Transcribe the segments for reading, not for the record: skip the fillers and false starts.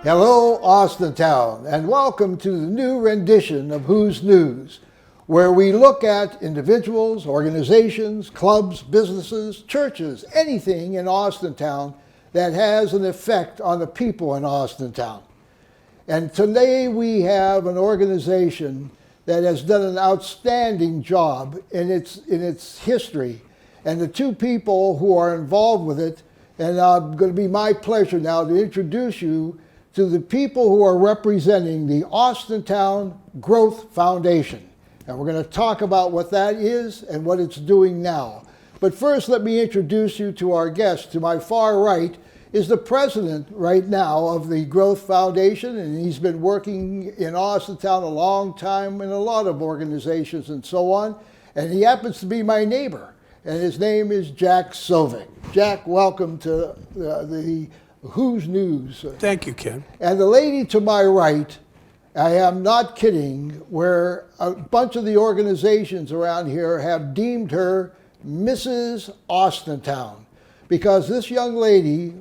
Hello, Austintown, and welcome to the new rendition of Who's News, where we look at individuals, organizations, clubs, businesses, churches, anything in Austintown that has an effect on the people in Austintown. And today we have an organization that has done an outstanding job in its history, and the two people who are involved with it, and it's going to be my pleasure now to introduce you to the people who are representing the Austintown Growth Foundation. And we're going to talk about what that is and what it's doing now. But first, let me introduce you to our guest. To my far right is the president right now of the Growth Foundation, and he's been working in Austintown a long time in a lot of organizations and so on. And he happens to be my neighbor, and his name is Jack Sovic. Jack, welcome to the Who's News. Thank you, Ken. And the lady to my right, I am not kidding, where a bunch of the organizations around here have deemed her Mrs. Austintown, because this young lady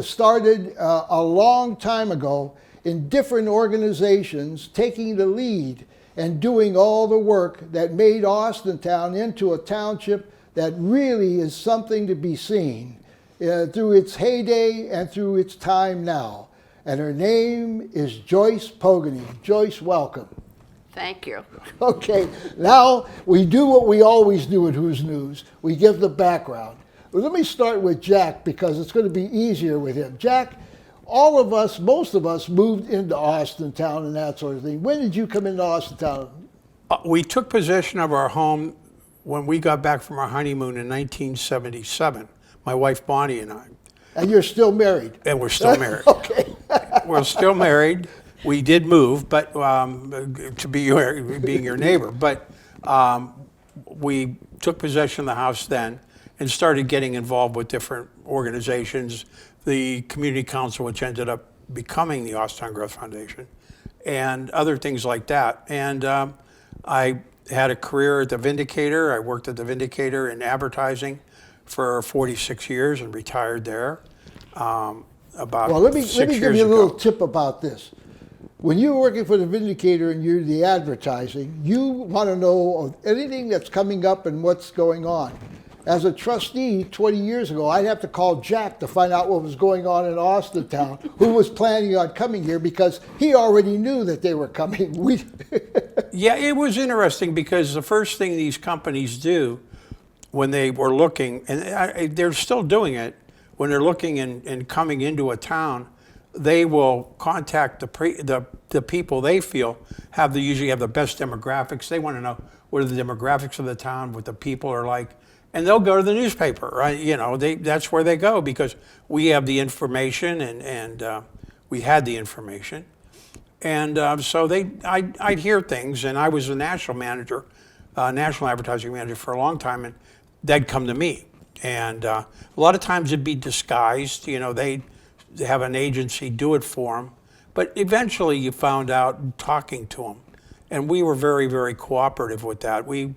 started a long time ago in different organizations, taking the lead and doing all the work that made Austintown into a township that really is something to be seen through its heyday and through its time now. And her name is Joyce Pogany. Joyce, welcome. Thank you. Okay, now we do what we always do at Who's News. We give the background. Well, let me start with Jack because it's going to be easier with him. Jack, all of us, most of us moved into Austintown and that sort of thing. When did you come into Austintown? We took possession of our home when we got back from our honeymoon in 1977, my wife Bonnie and I. And you're still married? And we're still married. Okay. We're still married. We did move, but to being your neighbor. But we took possession of the house then and started getting involved with different organizations, the community council, which ended up becoming the Austintown Growth Foundation, and other things like that. And I had a career at the Vindicator. I worked at the Vindicator in advertising for 46 years and retired there about Well, let me 6 years give you a ago. little tip about this. When you're working for the Vindicator and you're the advertising, you want to know of anything that's coming up and what's going on. As a trustee 20 years ago, I'd have to call Jack to find out what was going on in Austintown, who was planning on coming here because he already knew that they were coming. Yeah, it was interesting because the first thing these companies do when they were looking, and they're still doing it, when they're looking and coming into a town, they will contact the people they feel usually have the best demographics. They want to know what are the demographics of the town, what the people are like, and they'll go to the newspaper, right? You know, that's where they go because we have the information and we had the information. And so I'd hear things, and I was a national advertising manager for a long time, and they'd come to me. And a lot of times it'd be disguised, you know, they'd have an agency do it for them. But eventually you found out talking to them. And we were very, very cooperative with that. We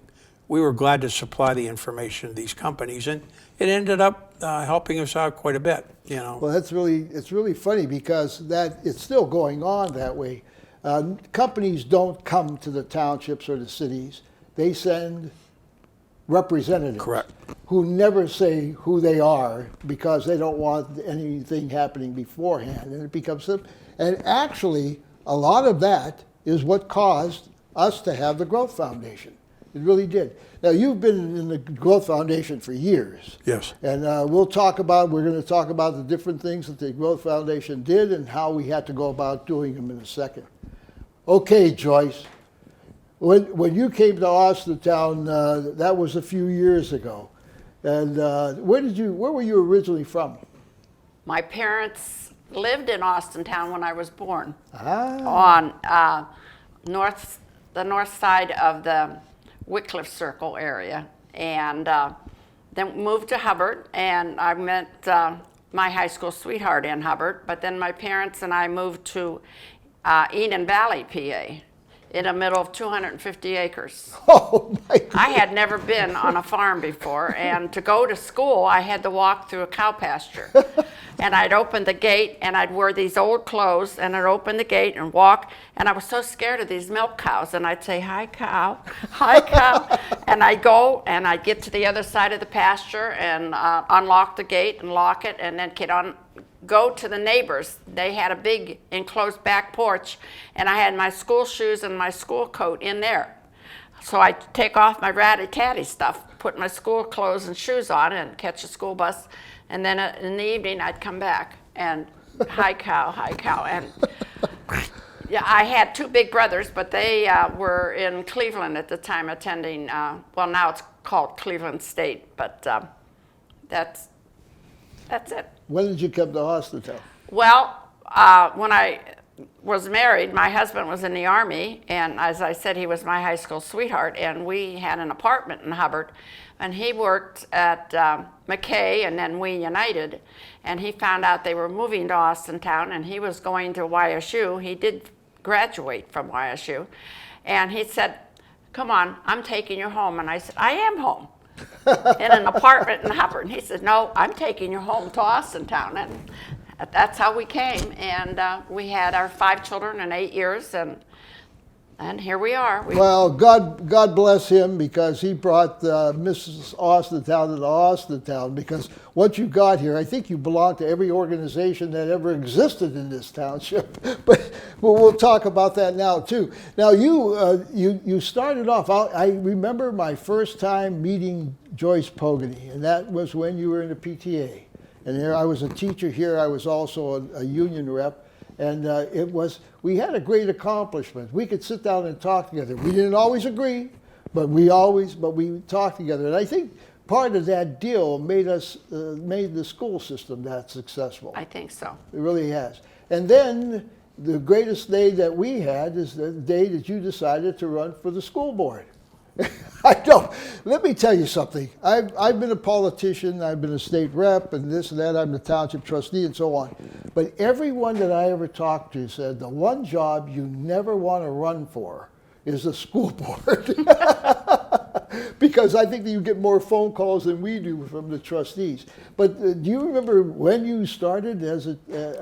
were glad to supply the information to these companies, and it ended up helping us out quite a bit, you know. Well, it's really funny because it's still going on that way. Companies don't come to the townships or the cities. They send representatives. Correct. Who never say who they are because they don't want anything happening beforehand. And it becomes, and actually, a lot of that is what caused us to have the Growth Foundation. It really did. Now, you've been in the Growth Foundation for years. Yes. And we're going to talk about the different things that the Growth Foundation did and how we had to go about doing them in a second. Okay, Joyce. When you came to Austintown, that was a few years ago. And where were you originally from? My parents lived in Austintown when I was born. Ah. On the north side of the Wycliffe Circle area, and then moved to Hubbard, and I met my high school sweetheart in Hubbard, but then my parents and I moved to Eden Valley, PA. in the middle of 250 acres. Oh my God. I had never been on a farm before, and to go to school, I had to walk through a cow pasture. And I'd open the gate, and I'd wear these old clothes, and I'd open the gate and walk, and I was so scared of these milk cows, and I'd say, "Hi, cow, hi, cow," and I'd go, and I'd get to the other side of the pasture, and unlock the gate and lock it, and then go to the neighbors. They had a big enclosed back porch, and I had my school shoes and my school coat in there. So I'd take off my ratty-tatty stuff, put my school clothes and shoes on, and catch a school bus. And then in the evening, I'd come back and hi cow, and yeah, I had two big brothers, but they were in Cleveland at the time attending. Well, now it's called Cleveland State, but that's it. When did you come to Austintown? Well, when I was married, my husband was in the Army, and as I said, he was my high school sweetheart, and we had an apartment in Hubbard, and he worked at McKay, and then we united, and he found out they were moving to Austintown, and he was going to YSU. He did graduate from YSU, and he said, "Come on, I'm taking you home," and I said, "I am home." In an apartment in Hubbard. And he said, "No, I'm taking you home to Austintown." And that's how we came. And we had our 5 children in 8 years. And here we are. Well, God bless him, because he brought Mrs. Austintown to Austintown, because once you got here, I think you belong to every organization that ever existed in this township. But we'll talk about that now too. Now you started off, I remember my first time meeting Joyce Pogany, and that was when you were in the PTA. And there I was a teacher here, I was also a union rep. And we had a great accomplishment. We could sit down and talk together. We didn't always agree, but we talked together. And I think part of that deal made the school system that successful. I think so. It really has. And then the greatest day that we had is the day that you decided to run for the school board. Let me tell you something. I've been a politician, I've been a state rep, and this and that, I'm the township trustee and so on. But everyone that I ever talked to said the one job you never want to run for is the school board. Because I think that you get more phone calls than we do from the trustees. But do you remember when you started?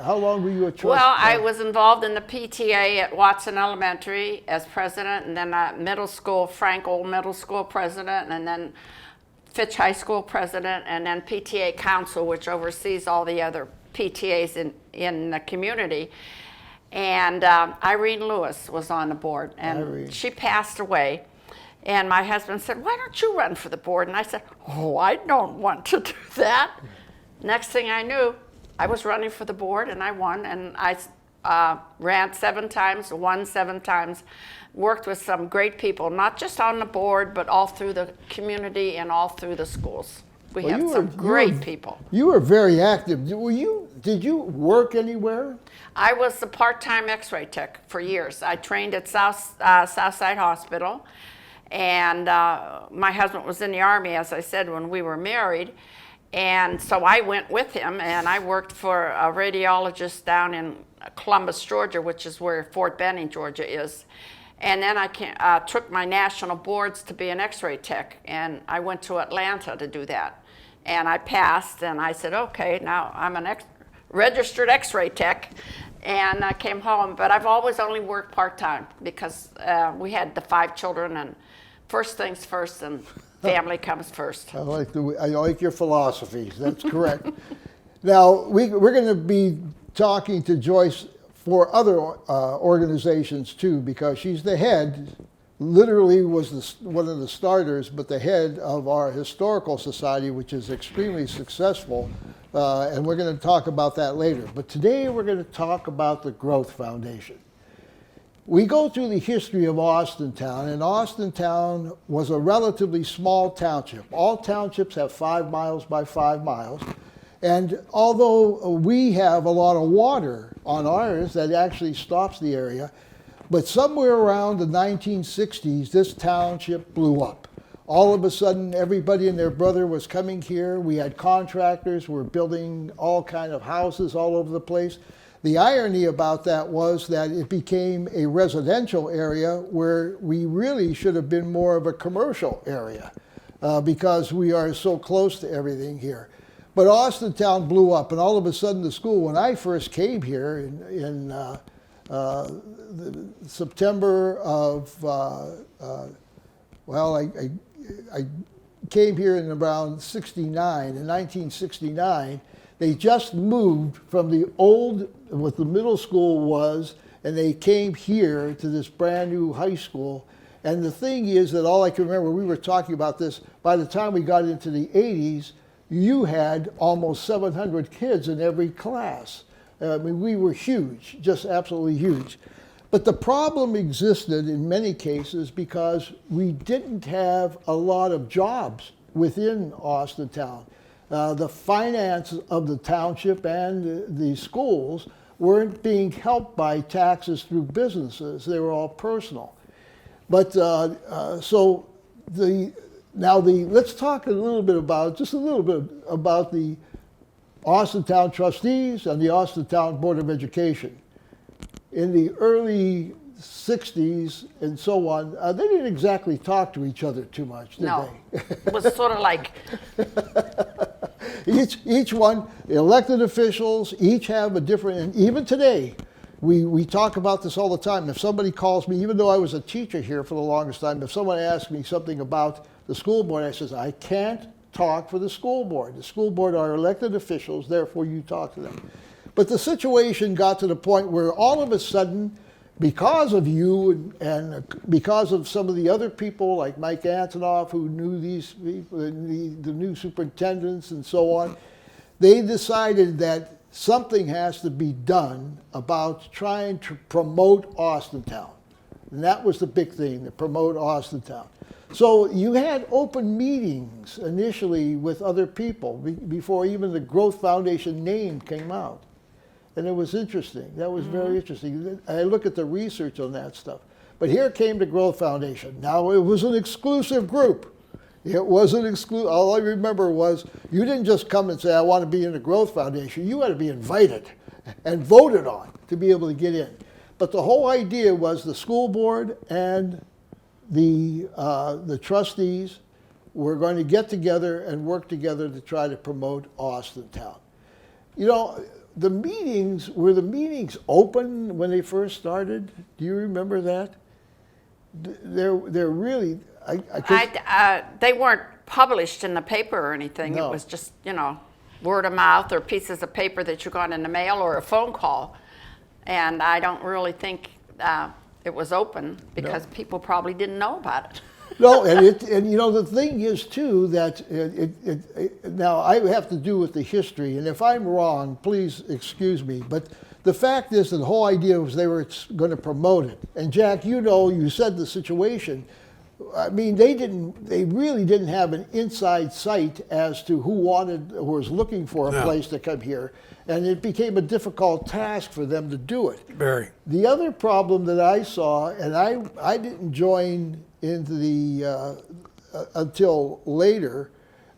How long were you a trustee? Well, I was involved in the PTA at Watson Elementary as president, and then middle school, Frank Old Middle School president, and then Fitch High School president, and then PTA Council, which oversees all the other PTAs in the community. And Irene Lewis was on the board, and she passed away. And my husband said, "Why don't you run for the board?" And I said, "Oh, I don't want to do that." Next thing I knew, I was running for the board, and I won. And I ran 7 times, won 7 times, worked with some great people, not just on the board, but all through the community and all through the schools. We have some great people. You were very active. Did you work anywhere? I was the part-time X-ray tech for years. I trained at Southside Hospital. And my husband was in the Army, as I said, when we were married. And so I went with him, and I worked for a radiologist down in Columbus, Georgia, which is where Fort Benning, Georgia is. And then I took my national boards to be an X-ray tech, and I went to Atlanta to do that. And I passed, and I said, "Okay, now I'm a registered X-ray tech." And I came home, but I've always only worked part-time because we had the 5 children, and first things first, and family comes first. I like your philosophies. That's correct. Now, we're going to be talking to Joyce for other organizations too, because she's the head, literally was one of the starters, but the head of our historical society, which is extremely successful. And we're going to talk about that later. But today we're going to talk about the Growth Foundation. We go through the history of Austintown, and Austintown was a relatively small township. All townships have 5 miles by 5 miles. And although we have a lot of water on ours that actually stops the area, but somewhere around the 1960s, this township blew up. All of a sudden, everybody and their brother was coming here. We had contractors who were building all kinds of houses all over the place. The irony about that was that it became a residential area where we really should have been more of a commercial area because we are so close to everything here. But Austintown blew up, and all of a sudden the school, when I first came here in September of, I came here in around 69, in 1969, they just moved from the old, what the middle school was, and they came here to this brand new high school. And the thing is that all I can remember, we were talking about this, by the time we got into the 80s, you had almost 700 kids in every class. I mean, we were huge, just absolutely huge. But the problem existed in many cases because we didn't have a lot of jobs within Austintown. The finance of the township and the schools weren't being helped by taxes through businesses. They were all personal. But let's talk just a little bit about the Austintown trustees and the Austintown Board of Education. In the early 60s and so on, they didn't exactly talk to each other too much, did No. they? It was sort of like, Each one, elected officials, each have a different, and even today, we talk about this all the time. If somebody calls me, even though I was a teacher here for the longest time, if someone asks me something about the school board, I says, I can't talk for the school board. The school board are elected officials, therefore you talk to them. But the situation got to the point where all of a sudden, because of you and because of some of the other people like Mike Antonoff who knew these people, the new superintendents and so on, they decided that something has to be done about trying to promote Austintown. And that was the big thing, to promote Austintown. So you had open meetings initially with other people before even the Growth Foundation name came out. And it was interesting. That was very interesting. I look at the research on that stuff. But here came the Growth Foundation. Now, it was an exclusive group. It wasn't exclusive. All I remember was you didn't just come and say, I want to be in the Growth Foundation. You had to be invited and voted on to be able to get in. But the whole idea was the school board and the trustees were going to get together and work together to try to promote Austintown. You know, the meetings, were the meetings open when they first started? Do you remember that? They're really, they weren't published in the paper or anything. No. It was just, word of mouth or pieces of paper that you got in the mail or a phone call. And I don't really think it was open because people probably didn't know about it. No, and the thing is too that now I have to do with the history, and if I'm wrong, please excuse me. But the fact is that the whole idea was they were going to promote it. And Jack, you said the situation. I mean, they really didn't have an inside sight as to who was looking for a place to come here, and it became a difficult task for them to do it. Very. The other problem that I saw, and I didn't join into the until later,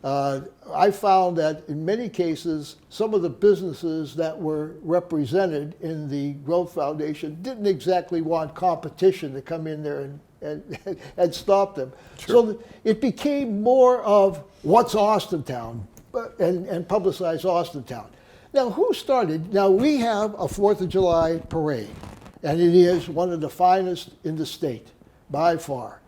I found that in many cases, some of the businesses that were represented in the Growth Foundation didn't exactly want competition to come in there and stop them. Sure. So it became more of what's Austintown and publicize Austintown. Now, who started? Now, we have a 4th of July parade, and it is one of the finest in the state, by far.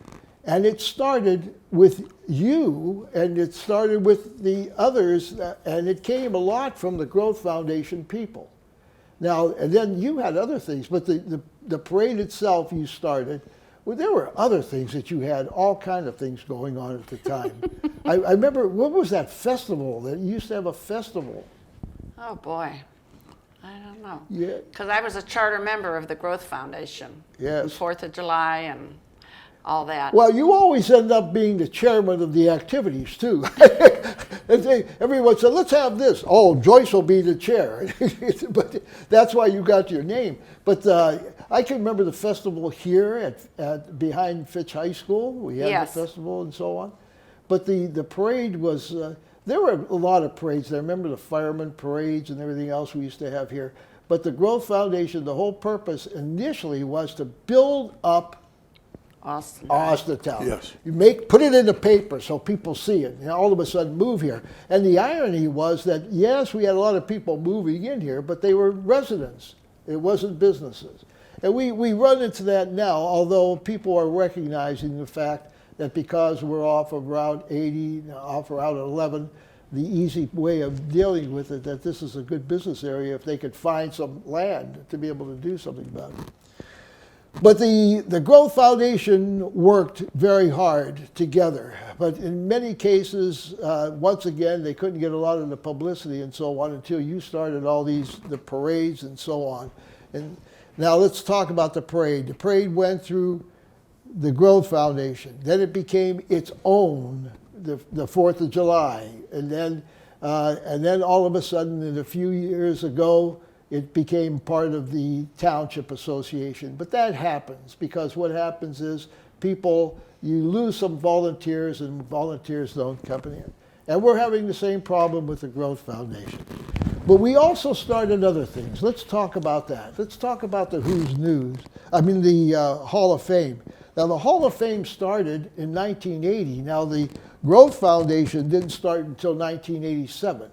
And it started with you, and it started with the others, and it came a lot from the Growth Foundation people. Now, and then you had other things, but the parade itself you started. Well, there were other things that you had, all kind of things going on at the time. I remember, what was that festival? That you used to have a festival. Oh, boy. I don't know. Yeah. Because I was a charter member of the Growth Foundation. Yes. And 4th of July and all that. Well, you always end up being the chairman of the activities, too. Everyone said, let's have this. Oh, Joyce will be the chair. But that's why you got your name. But I can remember the festival here at behind Fitch High School. We had Yes. the festival and so on. But the parade was, there were a lot of parades. I remember the fireman parades and everything else we used to have here. But the Growth Foundation, the whole purpose initially was to build up Austintown. Yes. You put it in the paper so people see it, and all of a sudden move here. And the irony was that, yes, we had a lot of people moving in here, but they were residents. It wasn't businesses. And we run into that now, although people are recognizing the fact that because we're off of Route 80, off Route 11, the easy way of dealing with it, that this is a good business area if they could find some land to be able to do something about it. But the Growth Foundation worked very hard together. But in many cases, once again, they couldn't get a lot of the publicity and so on until you started all the parades and so on. And now let's talk about the parade. The parade went through the Growth Foundation. Then it became its own, the 4th of July. And then all of a sudden, a few years ago, it became part of the Township Association. But that happens because what happens is you lose some volunteers and volunteers don't come in. And we're having the same problem with the Growth Foundation. But we also started other things. Let's talk about that. Let's talk about the the Hall of Fame. Now the Hall of Fame started in 1980. Now the Growth Foundation didn't start until 1987.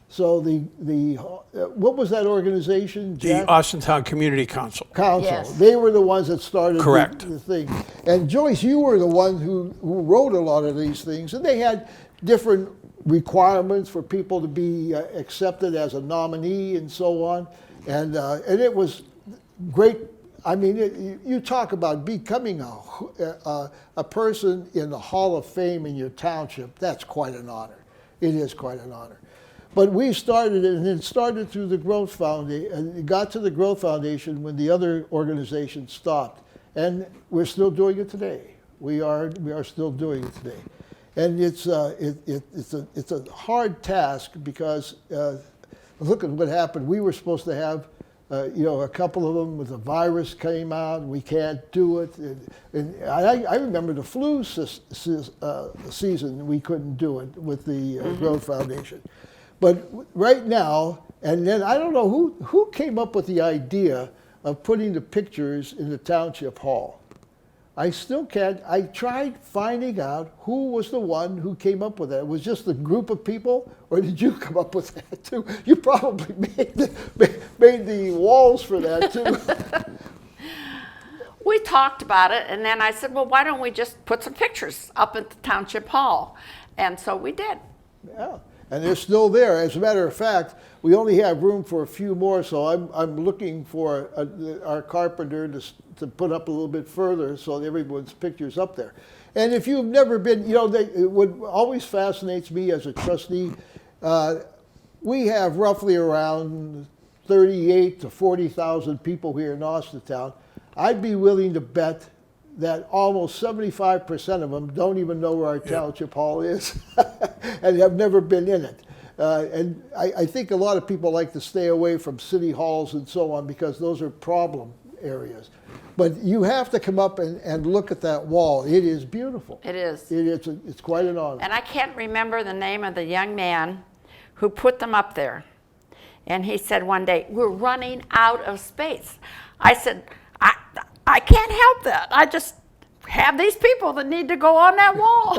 So what was that organization, Jack? The Austintown Community Council. Yes. They were the ones that started Correct. the thing. And Joyce, you were the one who wrote a lot of these things. And they had different requirements for people to be accepted as a nominee and so on. And it was great. I mean, you talk about becoming a person in the Hall of Fame in your township. That's quite an honor. It is quite an honor. But we started it, and it started through the Growth Foundation, and it got to the Growth Foundation when the other organizations stopped. And we're still doing it today. We are still doing it today. And it's a hard task because look at what happened. We were supposed to have a couple of them with the virus came out, and we can't do it. And I remember the flu season, we couldn't do it with the Growth Foundation. But right now, and then I don't know who came up with the idea of putting the pictures in the Township Hall. I still can't. I tried finding out who was the one who came up with that. It was just a group of people, or did you come up with that too? You probably made the walls for that too. We talked about it, and then I said, well, why don't we just put some pictures up at the Township Hall? And so we did. Yeah. And they're still there. As a matter of fact, we only have room for a few more, so I'm looking for our carpenter to put up a little bit further so that everyone's picture's up there. And if you've never been, what always fascinates me as a trustee, we have roughly around 38 to 40,000 people here in Austintown. I'd be willing to bet that almost 75% of them don't even know where our Township Hall is and have never been in it. And I think a lot of people like to stay away from city halls and so on because those are problem areas. But you have to come up and look at that wall. It is beautiful. It is. It's quite an honor. And I can't remember the name of the young man who put them up there. And he said one day, we're running out of space. I said, I can't help that. I just have these people that need to go on that wall.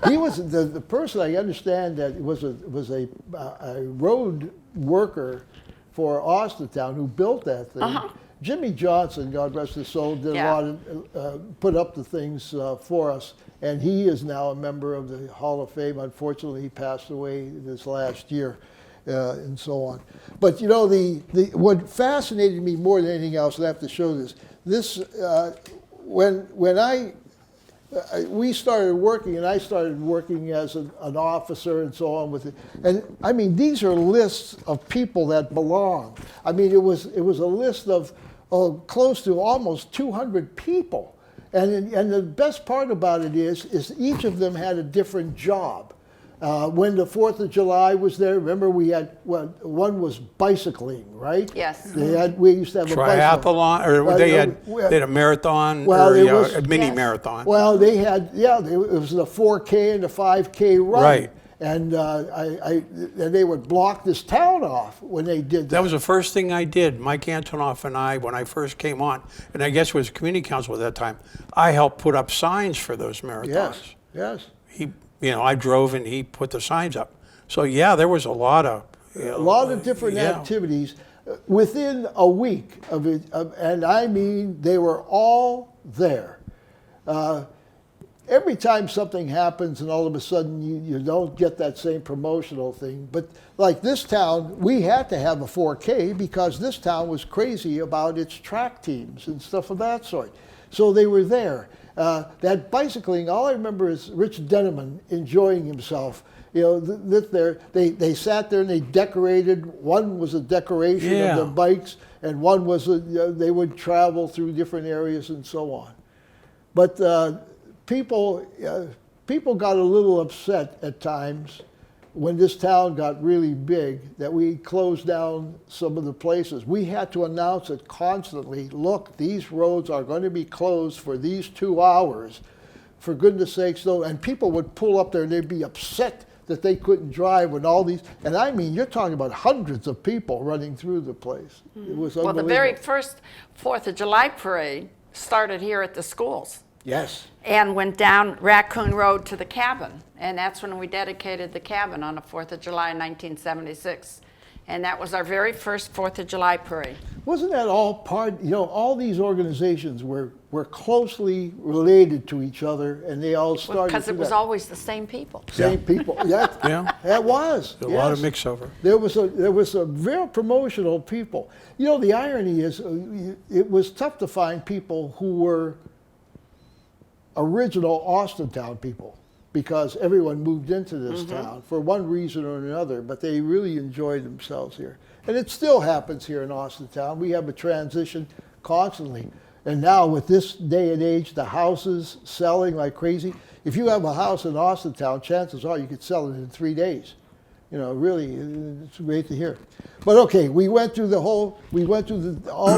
He was the person, I understand, that was a road worker for Austintown who built that thing. Jimmy Johnson, God rest his soul, did a lot of, put up the things for us. And he is now a member of the Hall of Fame. Unfortunately, he passed away this last year. And so on. But what fascinated me more than anything else, and I have to show this, when we started working, and I started working as an officer and so on with it, and I mean, these are lists of people that belong. I mean, it was a list of close to almost 200 people. And the best part about it is each of them had a different job. When the 4th of July was there, remember we had, one was bicycling, right? Yes. We used to have a triathlon, or they had a marathon, a mini marathon. Well, they had, it was the 4K and the 5K run. Right. And and they would block this town off when they did that. That was the first thing I did. Mike Antonoff and I, when I first came on, and I guess it was community council at that time, I helped put up signs for those marathons. Yes, yes. I drove and he put the signs up. So yeah, there was a lot of different activities within a week of it, and I mean they were all there. Every time something happens and all of a sudden you don't get that same promotional thing, but like this town, we had to have a 4K because this town was crazy about its track teams and stuff of that sort. So they were there. That bicycling, all I remember is Rich Denneman enjoying himself. They sat there and they decorated. One was a decoration of the bikes, and one was they would travel through different areas and so on. But people got a little upset at times when this town got really big that we closed down some of the places. We had to announce it constantly. Look, these roads are going to be closed for these 2 hours. For goodness sakes, though, and people would pull up there and they'd be upset that they couldn't drive when all these, and I mean, you're talking about hundreds of people running through the place. It was unbelievable. Well, the very first 4th of July parade started here at the schools. Yes. And went down Raccoon Road to the cabin. And that's when we dedicated the cabin on the 4th of July in 1976. And that was our very first 4th of July parade. Wasn't that all part, all these organizations were closely related to each other, and they all started. Because it was always the same people. Same people. Yeah. That was. A lot of mix-over. There was a real promotional people. The irony is it was tough to find people who were original Austintown people, because everyone moved into this town for one reason or another, but they really enjoyed themselves here. And it still happens here in Austintown. We have a transition constantly. And now with this day and age, the houses selling like crazy. If you have a house in Austintown, chances are you could sell it in 3 days. Really, it's great to hear. But okay, we went through all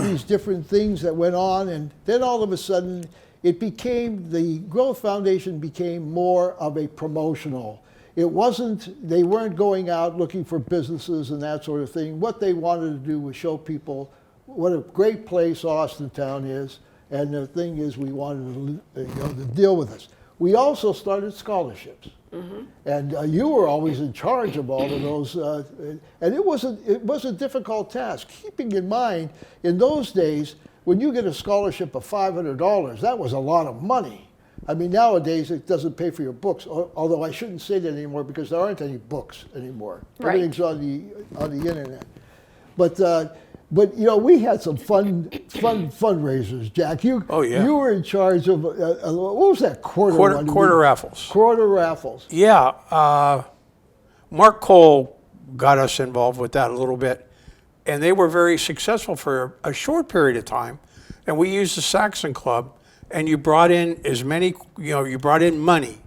these different things that went on, and then all of a sudden, the Growth Foundation became more of a promotional. They weren't going out looking for businesses and that sort of thing. What they wanted to do was show people what a great place Austintown is, and the thing is we wanted to deal with this. We also started scholarships. And you were always in charge of all of those, and it was a difficult task. Keeping in mind, in those days, when you get a scholarship of $500, that was a lot of money. I mean, nowadays it doesn't pay for your books, although I shouldn't say that anymore because there aren't any books anymore. Right. Everything's on the internet. But we had some fun fundraisers, Jack. You were in charge of what was that quarter raffles? Quarter raffles. Yeah, Mark Cole got us involved with that a little bit. And they were very successful for a short period of time. And we used the Saxon Club, and you brought in you brought in money.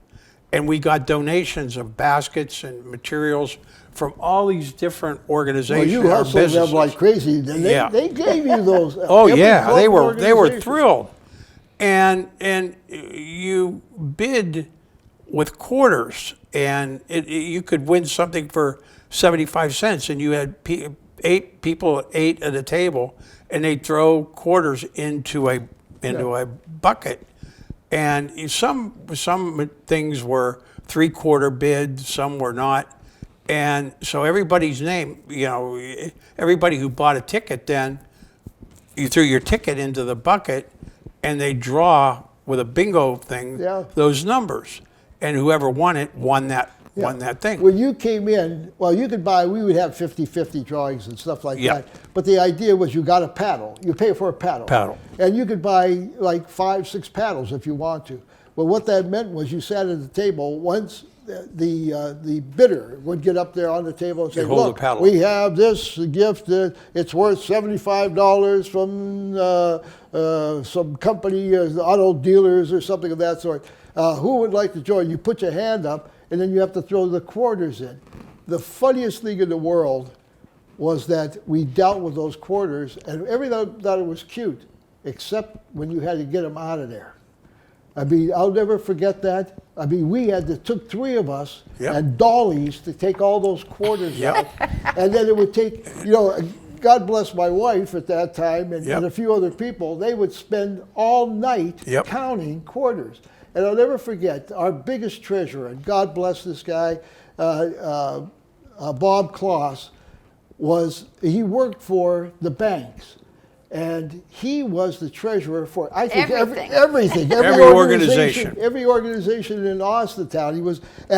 And we got donations of baskets and materials from all these different organizations. Well, you hustled them like crazy. They gave you those. Oh yeah, they were thrilled. And you bid with quarters, and you could win something for 75 cents, and you had 8 people ate at a table, and they throw quarters into a bucket, and some things were 3/4 bid, some were not, and so everybody's name, everybody who bought a ticket, then you threw your ticket into the bucket, and they draw with a bingo thing those numbers, and whoever won it won that thing. When you came in, we would have 50-50 drawings and stuff like that. But the idea was you got a paddle. You pay for a paddle. And you could buy like 5-6 paddles if you want to. Well, what that meant was you sat at the table. Once the bidder would get up there on the table and say, look, we have this gift. It's worth $75 from some company, auto dealers or something of that sort. Who would like to join? You put your hand up, and then you have to throw the quarters in. The funniest thing in the world was that we dealt with those quarters, and everyone thought it was cute, except when you had to get them out of there. I mean, I'll never forget that. I mean, took three of us Yep. and dollies to take all those quarters Yep. out. And then it would take, God bless my wife at that time and, Yep. and a few other people, they would spend all night Yep. counting quarters. And I'll never forget, our biggest treasurer, and God bless this guy, Bob Kloss, he worked for the banks. And he was the treasurer for, I think, Everything. everything. Every organization. Every organization in Austintown.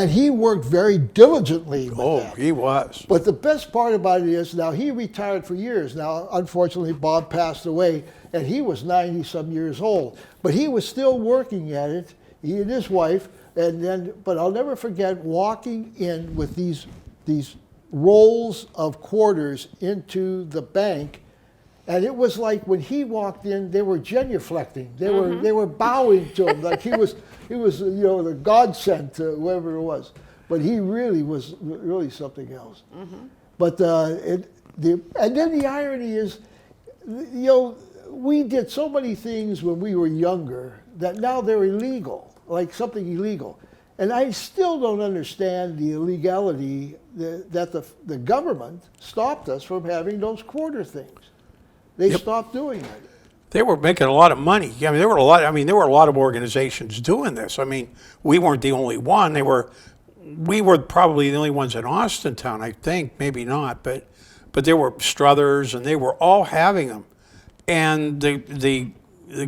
He worked very diligently with Oh, that. he was. But the best part about it is now he retired for years. Now, unfortunately, Bob passed away, and he was 90-some years old. But he was still working at it, he and his wife. But I'll never forget walking in with these rolls of quarters into the bank. And it was like when he walked in, they were genuflecting. They were bowing to him like he was the godsend to whoever it was. But he really was something else. But and then the irony is, we did so many things when we were younger that now they're illegal, like something illegal. And I still don't understand the illegality that the government stopped us from having those quarter things. They stopped doing it. They were making a lot of money. I mean, there were a lot of organizations doing this. I mean, we weren't the only one. We were probably the only ones in Austintown, I think, maybe not, but there were Struthers, and they were all having them, and the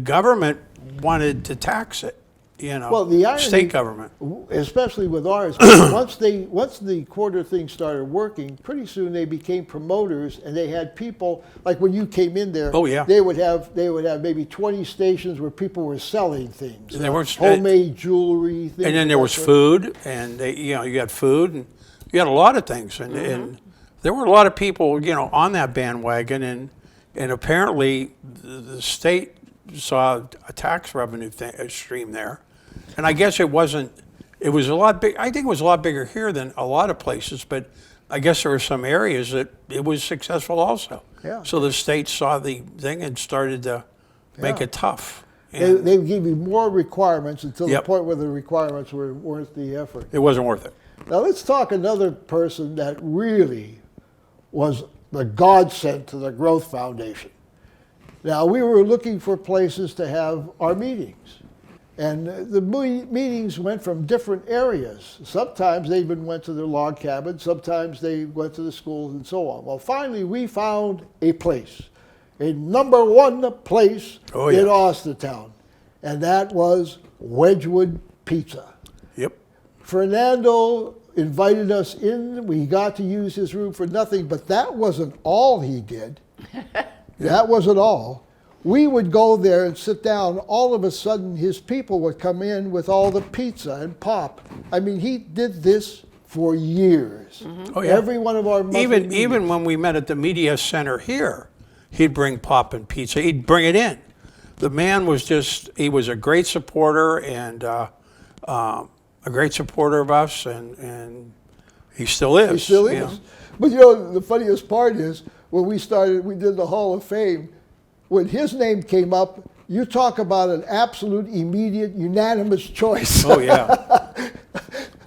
government wanted to tax it. Well, the irony, state government. especially with ours, once the quarter thing started working, pretty soon they became promoters, and they had people like when you came in there. Oh, yeah. They would have maybe 20 stations where people were selling things, There were homemade jewelry. Things and then there was food, and you got food, and you had a lot of things, and there were a lot of people on that bandwagon, and apparently the state saw a tax revenue stream there. And I guess it was a lot big. I think it was a lot bigger here than a lot of places, but I guess there were some areas that it was successful also. Yeah. So the state saw the thing and started to make it tough. They gave you more requirements until the Yep. point where the requirements were worth the effort. It wasn't worth it. Now let's talk another person that really was the godsend to the Growth Foundation. Now, we were looking for places to have our meetings. And the meetings went from different areas. Sometimes they even went to their log cabin. Sometimes they went to the schools and so on. Well, finally, we found a place, a number one place in Austintown. And that was Wedgwood Pizza. Yep. Fernando invited us in. We got to use his room for nothing, but that wasn't all he did. That wasn't all. We would go there and sit down. All of a sudden, his people would come in with all the pizza and pop. I mean, he did this for years. Oh, yeah. Every one of our monthly meetings. Even when we met at the media center here, he'd bring pop and pizza. He'd bring it in. The man was he was a great supporter and a great supporter of us, and he still is. He still is. But the funniest part is, when we did the Hall of Fame, when his name came up, you talk about an absolute, immediate, unanimous choice. Oh, yeah.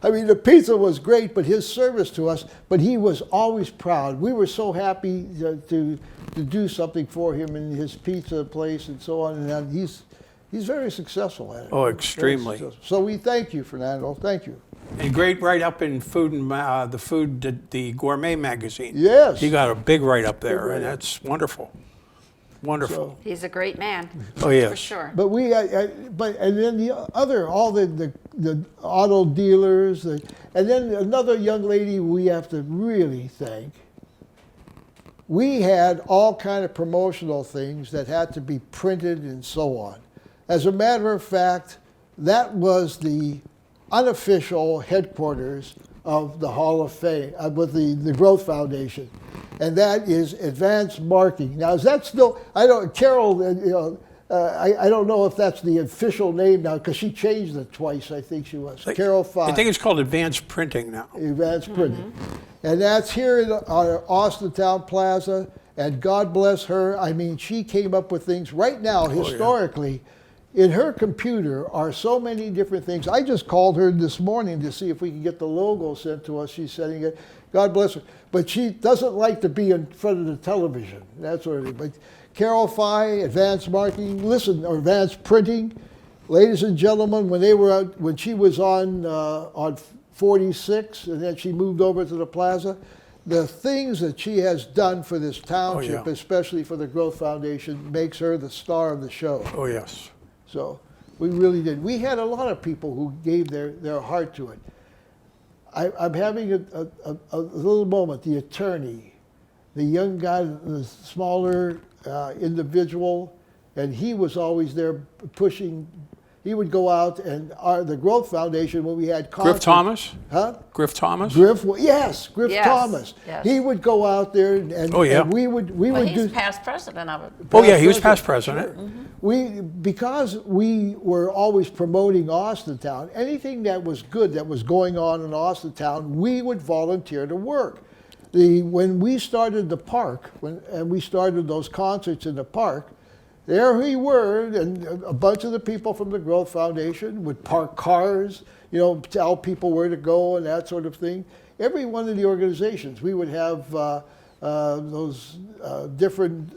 I mean, the pizza was great, but his service to us, but he was always proud. We were so happy to do something for him in his pizza place and so on, and he's very successful at it. Oh, extremely. So we thank you, Fernando. Thank you. And great write-up in Food and the Gourmet magazine. Yes. He got a big write-up there, and that's wonderful. Wonderful. He's a great man. Oh, yes. For sure. But and then all the auto dealers, and then another young lady we have to really thank. We had all kind of promotional things that had to be printed and so on. As a matter of fact, that was the unofficial headquarters of the Hall of Fame, with the Growth Foundation, and that is advanced marking. Now, is that still? Carol. I don't know if that's the official name now, because she changed it twice. I think she was Carol Fox. I think it's called advanced printing now. Advanced printing, and that's here in our Austintown Plaza. And God bless her. I mean, she came up with things right now historically. in her computer are so many different things. I just called her this morning to see if we could get the logo sent to us. She's sending it. God bless her. But she doesn't like to be in front of the television. That sort of thing. But Carol Fye, Advanced Marketing, or Advanced Printing, ladies and gentlemen, when she was on 46, and then she moved over to the Plaza, the things that she has done for this township, especially for the Growth Foundation, makes her the star of the show. Oh, yes. So we really did. We had a lot of people who gave their heart to it. I'm having a little moment. The attorney, the young guy, the smaller individual, and he was always there pushing. He would go out and the Growth Foundation, when we had concerts. Griff Thomas? Huh? Griff Thomas? Griff Thomas. Yes. He would go out there and we would He's do. past president of it. Oh, yeah, he was past president. Sure. Because we were always promoting Austintown, anything that was good that was going on in Austintown, we would volunteer to work. When we started the park, and we started those concerts in the park, there we were, and a bunch of the people from the Growth Foundation would park cars, tell people where to go and that sort of thing. Every one of the organizations, we would have those different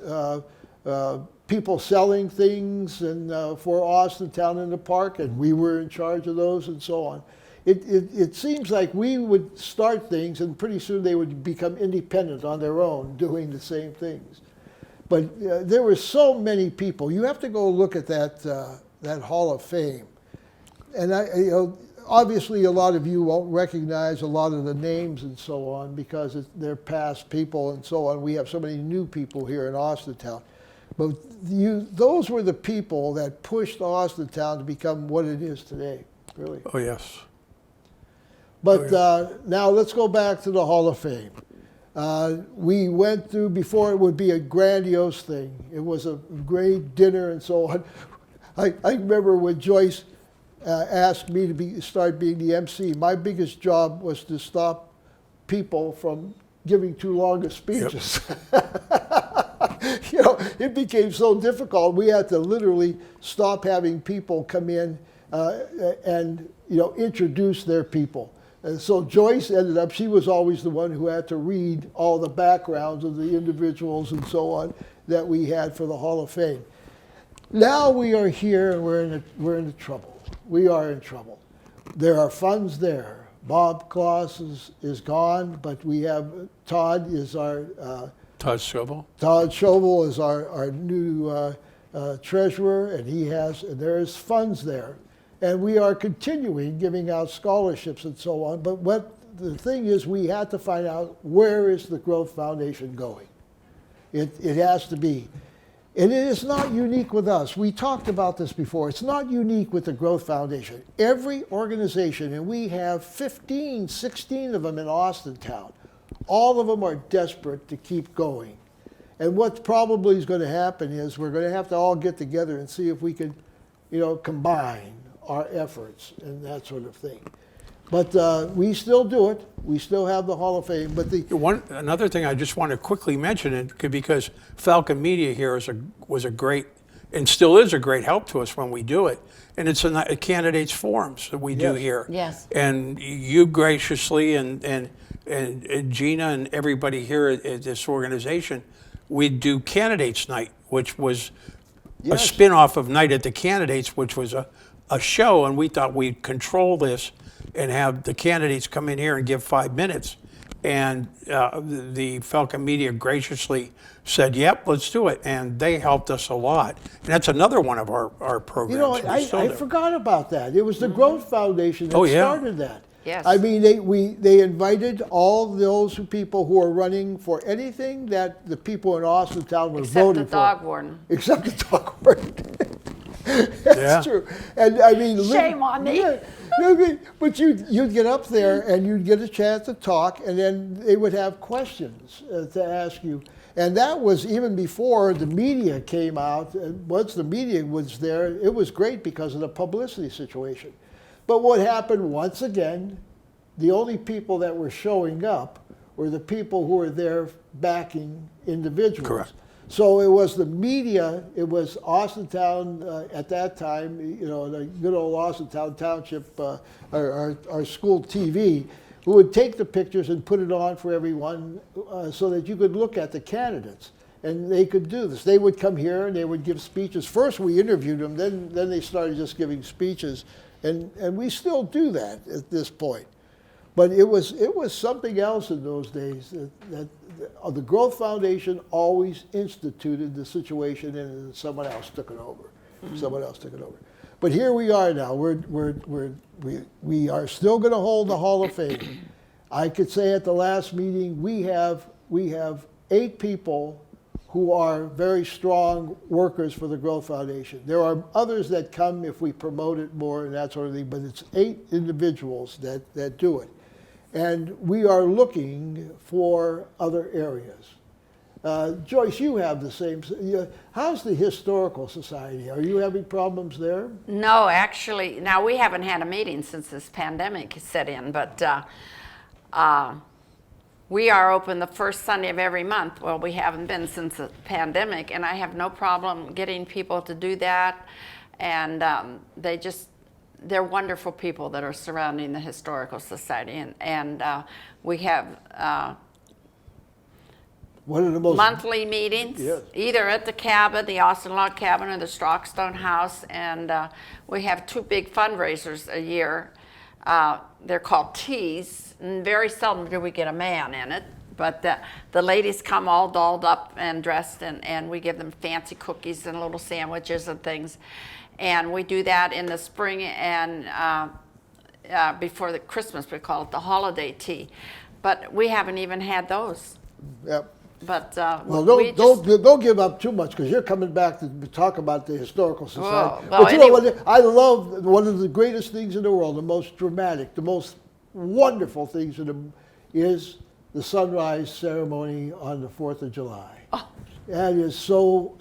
people selling things and for Austintown in the park, and we were in charge of those and so on. It seems like we would start things, and pretty soon they would become independent on their own, doing the same things. But there were so many people. You have to go look at that Hall of Fame, and obviously a lot of you won't recognize a lot of the names and so on because they're past people and so on. We have so many new people here in Austintown, but those were the people that pushed Austintown to become what it is today, really. Oh, yes. But now let's go back to the Hall of Fame. We went through, before it would be a grandiose thing, it was a great dinner and so on. I remember when Joyce asked me to start being the MC, my biggest job was to stop people from giving too long of speeches. Yep. It became so difficult. We had to literally stop having people come in and introduce their people. And so Joyce ended up, she was always the one who had to read all the backgrounds of the individuals and so on that we had for the Hall of Fame. Now we are here and we're in trouble. We are in trouble. There are funds there. Bob Kloss is gone, but we have Todd is our... Todd Schobel. Todd Schobel is our new treasurer, and there's funds there. And we are continuing giving out scholarships and so on. But the thing is, we had to find out, where is the Growth Foundation going? It has to be. And it is not unique with us. We talked about this before. It's not unique with the Growth Foundation. Every organization, and we have 15, 16 of them in Austintown, all of them are desperate to keep going. And what probably is going to happen is we're going to have to all get together and see if we can, combine our efforts and that sort of thing. But we still do it. We still have the Hall of Fame. But another thing I just want to quickly mention, because Falcon Media here was a great, and still is a great help to us when we do it. And it's a candidates forums that we do here. Yes. And you graciously and Gina and everybody here at this organization, we do candidates night, which was a spin-off of Night at the Candidates, which was a show, and we thought we'd control this and have the candidates come in here and give 5 minutes. And the Falcon Media graciously said, yep, let's do it. And they helped us a lot. And that's another one of our programs. I forgot about that. It was the Growth Foundation that started that. Yes. I mean, they invited all those people who are running for anything that the people in Austintown were voting for. Except the dog warden. Except the dog warden. That's true. And I mean, shame on me. But you'd get up there and you'd get a chance to talk, and then they would have questions to ask you. And that was even before the media came out. And once the media was there, it was great because of the publicity situation. But what happened once again, the only people that were showing up were the people who were there backing individuals. Correct. So it was the media, it was Austintown at that time, the good old Austintown Township, our school TV, who would take the pictures and put it on for everyone so that you could look at the candidates. And they could do this. They would come here and they would give speeches. First we interviewed them, then they started just giving speeches. And we still do that at this point. But it was something else in those days that the Growth Foundation always instituted the situation and someone else took it over. Mm-hmm. Someone else took it over. But here we are now. We are still going to hold the Hall of Fame. I could say at the last meeting we have 8 people who are very strong workers for the Growth Foundation. There are others that come if we promote it more and that sort of thing, but it's 8 individuals that do it. And we are looking for other areas. Joyce, you have the same. How's the Historical Society? Are you having problems there? No, actually, now we haven't had a meeting since this pandemic set in, but we are open the first Sunday of every month. Well, we haven't been since the pandemic, and I have no problem getting people to do that. And they're wonderful people that are surrounding the Historical Society. And we have one of the most monthly meetings, yes, either at the cabin, the Austin Log Cabin, or the Strockstone House. And we have 2 big fundraisers a year. They're called teas, and very seldom do we get a man in it, but the ladies come all dolled up and dressed, and we give them fancy cookies and little sandwiches and things, and we do that in the spring and before the Christmas. We call it the holiday tea, but we haven't even had those. Yep. But well, don't give up too much, because you're coming back to talk about the Historical Society. Well, but you know what? I love one of the greatest things in the world, the most dramatic, the most wonderful things is the sunrise ceremony on the 4th of July. Oh. That is so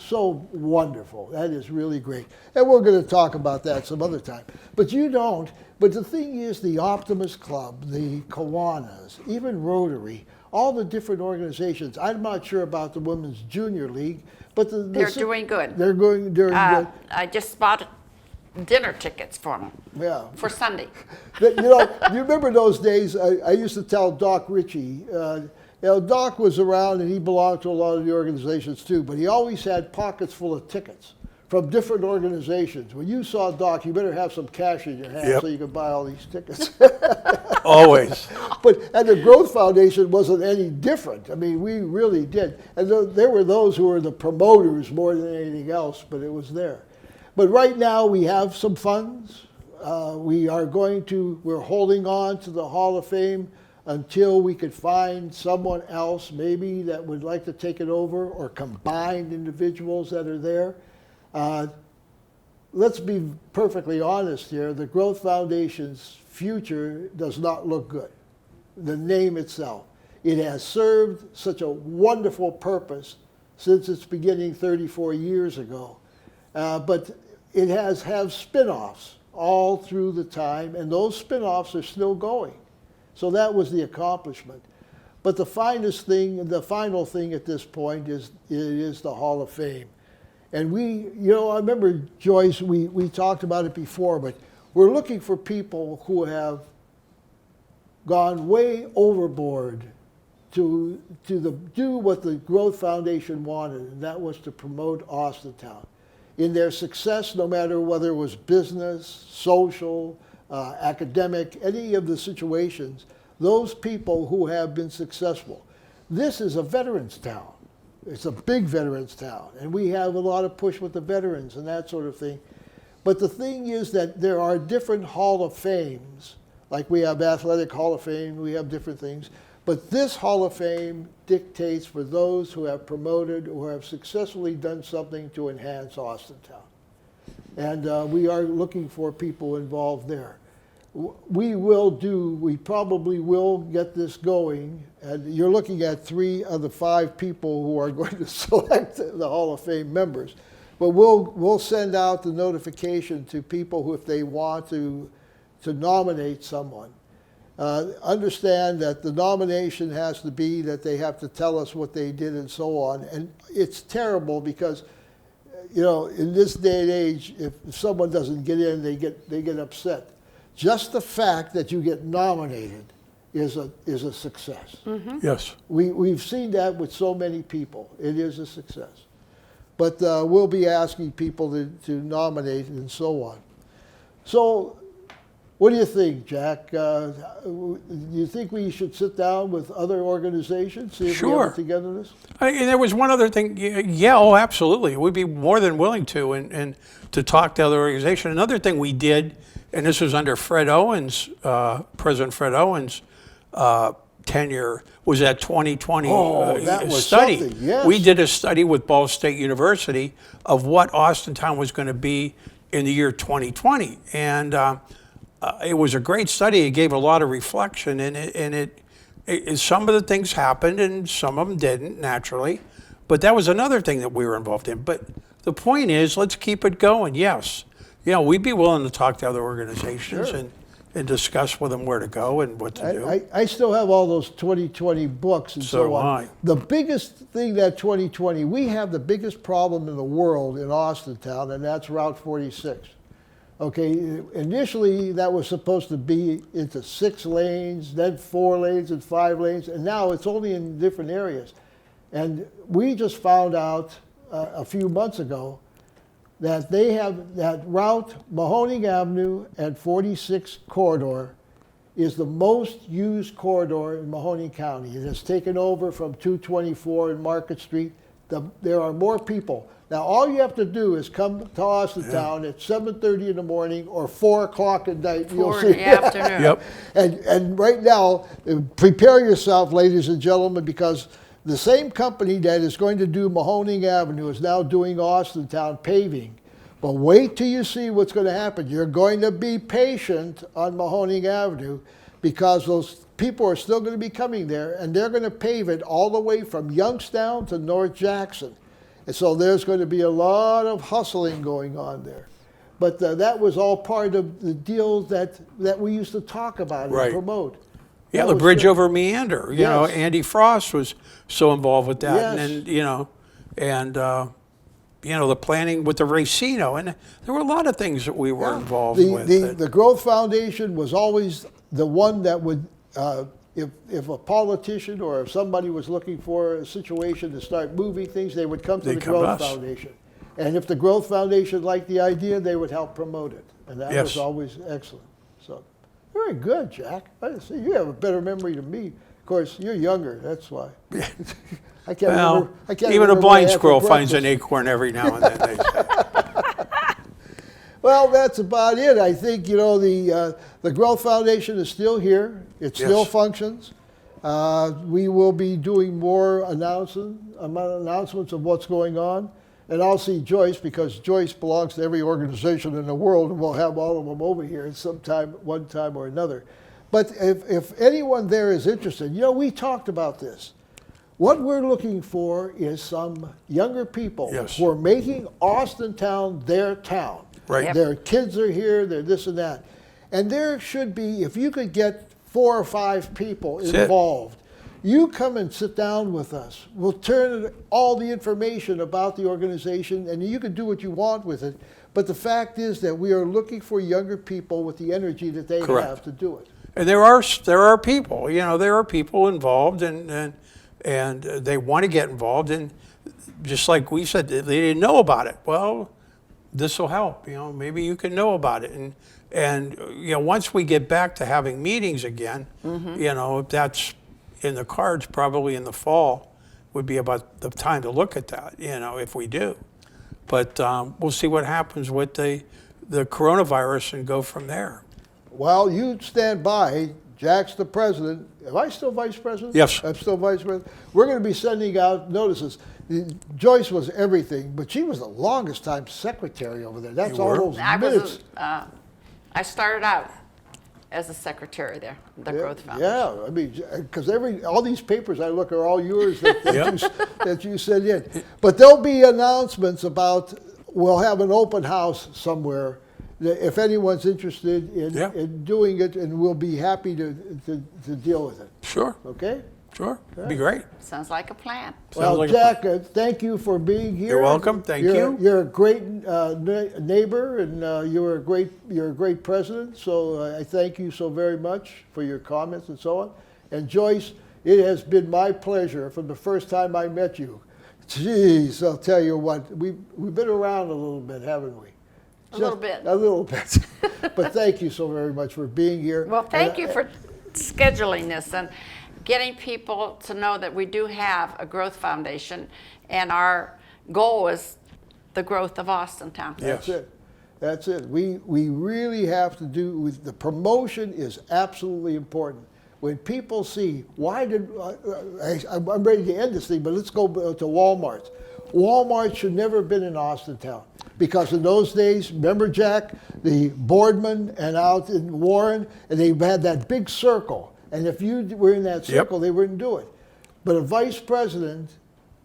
wonderful. That is really great. And we're going to talk about that some other time. But you don't. But the thing is, the Optimist Club, the Kiwanis, even Rotary, all the different organizations. I'm not sure about the Women's Junior League, but they're doing good. They're doing good. I just bought dinner tickets for them. Yeah. For Sunday. You remember those days? I used to tell Doc Ritchie. Doc was around and he belonged to a lot of the organizations too, but he always had pockets full of tickets from different organizations. When you saw Doc, you better have some cash in your hand, yep, so you could buy all these tickets. Always. And the Growth Foundation wasn't any different. I mean, we really did. And there were those who were the promoters more than anything else, but it was there. But right now we have some funds. We're holding on to the Hall of Fame until we could find someone else maybe that would like to take it over, or combined individuals that are there. Let's be perfectly honest here. The Growth Foundation's future does not look good. The name itself. It has served such a wonderful purpose since its beginning 34 years ago. But it has had spin-offs all through the time, and those spin-offs are still going. So that was the accomplishment. But the finest thing, the final thing at this point is the Hall of Fame. And I remember, Joyce, we talked about it before, but we're looking for people who have gone way overboard to do what the Growth Foundation wanted, and that was to promote Austintown. In their success, no matter whether it was business, social, academic, any of the situations, those people who have been successful. This is a veterans town. It's a big veterans town, and we have a lot of push with the veterans and that sort of thing. But the thing is that there are different Hall of Fames, like we have Athletic Hall of Fame, we have different things. But this Hall of Fame dictates for those who have promoted or have successfully done something to enhance Austintown. And we are looking for people involved there. We probably will get this going. And you're looking at 3 of the 5 people who are going to select the Hall of Fame members. But we'll send out the notification to people who, if they want to nominate someone. understand that the nomination has to be that they have to tell us what they did and so on. And it's terrible because, you know, in this day and age, if someone doesn't get in, they get upset. Just the fact that you get nominated is a success. Yes. We've seen that with so many people. It is a success. But we'll be asking people to nominate and so on. So what do you think, Jack? Do you think we should sit down with other organizations, see if we have a togetherness? And there was one other thing. Yeah, oh, absolutely. We'd be more than willing to, and to talk to other organizations. Another thing we did, and this was under Fred Owens, President Fred Owens' tenure, was that 2020 that was study. something, yes. We did a study with Ball State University of what Austintown was going to be in the year 2020, and it was a great study. It gave a lot of reflection, and some of the things happened, and some of them didn't, naturally. But that was another thing that we were involved in. But the point is, let's keep it going. Yes, you know, we'd be willing to talk to other organizations and discuss with them where to go and what to do. I still have all those 2020 books and so on. do I. The biggest thing that 2020, we have the biggest problem in the world in Austintown, and that's Route 46. Okay, initially that was supposed to be into 6 lanes, then 4 lanes and 5 lanes, and now it's only in different areas. And we just found out a few months ago that they have that route, Mahoning Avenue and 46 corridor, is the most used corridor in Mahoning County. It has taken over from 224 and Market Street. There are more people. Now, all you have to do is come to Austintown at 7:30 in the morning or 4 o'clock at night. 4 in the afternoon. Yep. And right now, prepare yourself, ladies and gentlemen, because the same company that is going to do Mahoning Avenue is now doing Austintown paving. But wait till you see what's going to happen. You're going to be patient on Mahoning Avenue because those people are still going to be coming there, and they're going to pave it all the way from Youngstown to North Jackson. And so there's going to be a lot of hustling going on there. But that was all part of the deal that we used to talk about and promote. Yeah, the bridge over Meander. You know, Andy Frost was so involved with that. Yes. And then, you know, the planning with the Racino. And there were a lot of things that we were involved with. The Growth Foundation was always the one that would, if a politician or if somebody was looking for a situation to start moving things, they would come to the Growth Foundation. And if the Growth Foundation liked the idea, they would help promote it. And that was always excellent. So, very good, Jack. I see you have a better memory than me. Of course, you're younger, that's why. I can't remember. Even a blind squirrel finds an acorn every now and then, they say. Well, that's about it. I think, you know, the Growth Foundation is still here. It still functions. We will be doing more announcements of what's going on. And I'll see Joyce, because Joyce belongs to every organization in the world, and we'll have all of them over here at one time or another. But if anyone there is interested, you know, we talked about this. What we're looking for is some younger people who are making Austintown their town. Right. Yep. Their kids are here, they're this and that. And there should be, if you could get 4 or 5 people involved, you come and sit down with us. We'll turn all the information about the organization, and you can do what you want with it. But the fact is that we are looking for younger people with the energy that they have to do it. And there are people, you know, there are people involved, and they want to get involved. And just like we said, they didn't know about it. Well, this will help. You know, maybe you can know about it. And you know, once we get back to having meetings again, you know, if that's in the cards, probably in the fall would be about the time to look at that, you know, if we do. But we'll see what happens with the coronavirus and go from there. Well, you stand by. Jack's the president. Am I still vice president? Yes. I'm still vice president. We're going to be sending out notices. Joyce was everything, but she was the longest time secretary over there. That's all those minutes. I started out as a secretary there, the Growth Foundation. Yeah, I mean, because all these papers I look are all yours that you sent in. But there'll be announcements about, we'll have an open house somewhere, if anyone's interested in, Yeah. in doing it, and we'll be happy to deal with it. Sure, Okay? sure. Be great. Sounds like a plan. Well, like a Jack, thank you for being here. You're welcome. Thank you. You're a great neighbor, and you're a great president. So I thank you so very much for your comments and so on. And Joyce, it has been my pleasure from the first time I met you. Jeez, I'll tell you what, we've been around a little bit, haven't we? A little bit. A little bit. But thank you so very much for being here. Well, thank you for scheduling this and getting people to know that we do have a growth foundation, and our goal is the growth of Austintown. That's it. That's it. We really have to do with the promotion is absolutely important. When people see, why did, I'm ready to end this thing, but let's go to Walmart. Walmart should never have been in Austintown, because in those days, remember, Jack, the boardman and out in Warren, and they had that big circle. And if you were in that circle, they wouldn't do it. But a vice president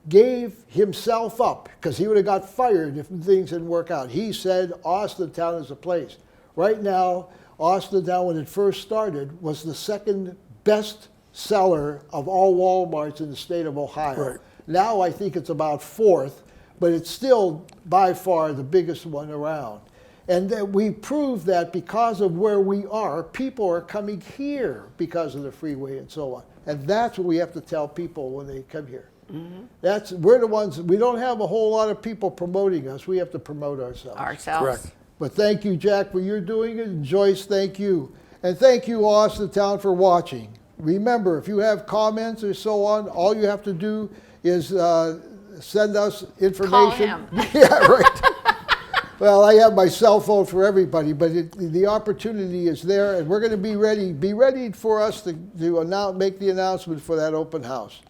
gave himself up, because he would have got fired if things didn't work out. He said Austintown is a place. Right now, Austintown, when it first started, was the second best seller of all Walmarts in the state of Ohio. Right. Now I think it's about fourth, but it's still by far the biggest one around. And that we proved that because of where we are, people are coming here because of the freeway and so on. And that's what we have to tell people when they come here. Mm-hmm. We're the ones, we don't have a whole lot of people promoting us. We have to promote ourselves. Correct. But thank you, Jack, for your doing it. And Joyce, thank you. And thank you, Austintown, for watching. Remember, if you have comments or so on, all you have to do is send us information. Call him. Yeah, right. Well, I have my cell phone for everybody, but the opportunity is there, and we're going to be ready. Be ready for us to make the announcement for that open house.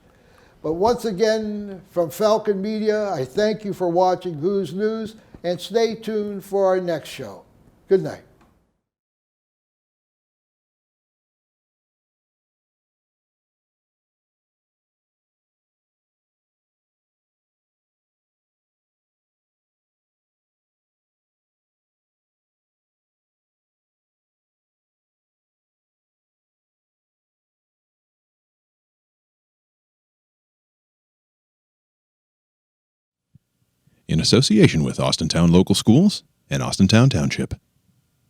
But once again, from Falcon Media, I thank you for watching Who's News, and stay tuned for our next show. Good night. In association with Austintown Local Schools and Austintown Township.